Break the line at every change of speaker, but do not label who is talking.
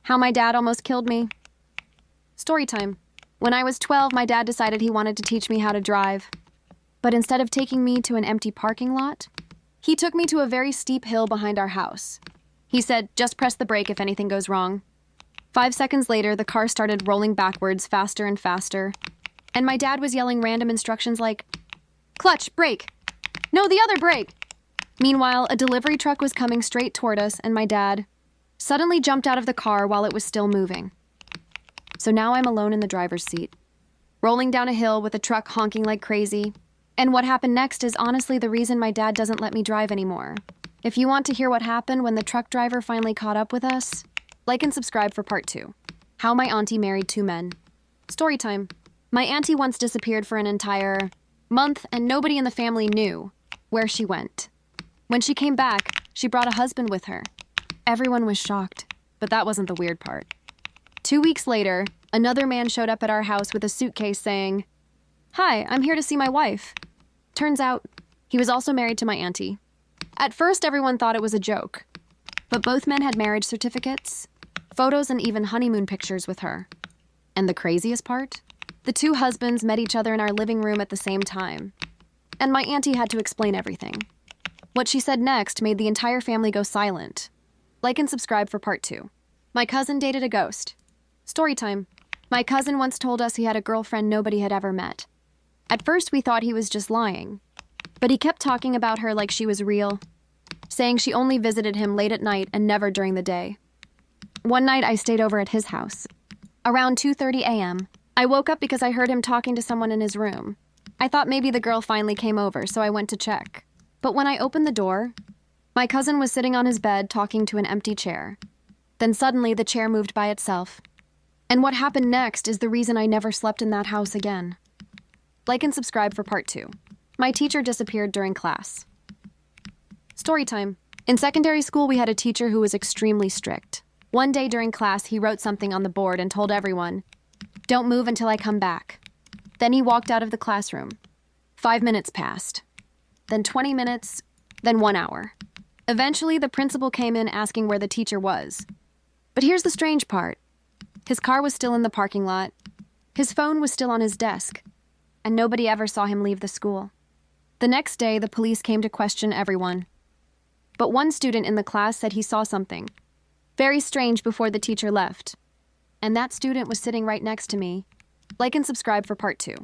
How my dad almost killed me. Story time. When I was 12, my dad decided he wanted to teach me how to drive. But instead of taking me to an empty parking lot, he took me to a very steep hill behind our house. He said, just press the brake if anything goes wrong. 5 seconds later, the car started rolling backwards faster and faster, and my dad was yelling random instructions like, clutch, brake. No, the other brake. Meanwhile, a delivery truck was coming straight toward us, and my dad suddenly jumped out of the car while it was still moving. So now I'm alone in the driver's seat, rolling down a hill with a truck honking like crazy. And what happened next is honestly the reason my dad doesn't let me drive anymore. If you want to hear what happened when the truck driver finally caught up with us, like and subscribe for part 2. How my auntie married 2 men. Story time. My auntie once disappeared for an entire month, and nobody in the family knew where she went. When she came back, she brought a husband with her. Everyone was shocked, but that wasn't the weird part. 2 weeks later, another man showed up at our house with a suitcase saying, "Hi, I'm here to see my wife." Turns out, he was also married to my auntie. At first, everyone thought it was a joke, but both men had marriage certificates, photos, and even honeymoon pictures with her. And the craziest part? The 2 husbands met each other in our living room at the same time, and my auntie had to explain everything. What she said next made the entire family go silent. Like and subscribe for part 2. My cousin dated a ghost. Story time. My cousin once told us he had a girlfriend nobody had ever met. At first, we thought he was just lying, but he kept talking about her like she was real, saying she only visited him late at night and never during the day. One night, I stayed over at his house. Around 2:30 a.m., I woke up because I heard him talking to someone in his room. I thought maybe the girl finally came over, so I went to check. But when I opened the door, my cousin was sitting on his bed talking to an empty chair. Then suddenly, the chair moved by itself. And what happened next is the reason I never slept in that house again. Like and subscribe for part 2. My teacher disappeared during class. Story time. In secondary school, we had a teacher who was extremely strict. One day during class, he wrote something on the board and told everyone, "Don't move until I come back." Then he walked out of the classroom. 5 minutes passed. Then 20 minutes, then 1 hour. Eventually, the principal came in asking where the teacher was. But here's the strange part. His car was still in the parking lot, his phone was still on his desk, and nobody ever saw him leave the school. The next day, the police came to question everyone. But one student in the class said he saw something very strange before the teacher left. And that student was sitting right next to me. Like and subscribe for part 2.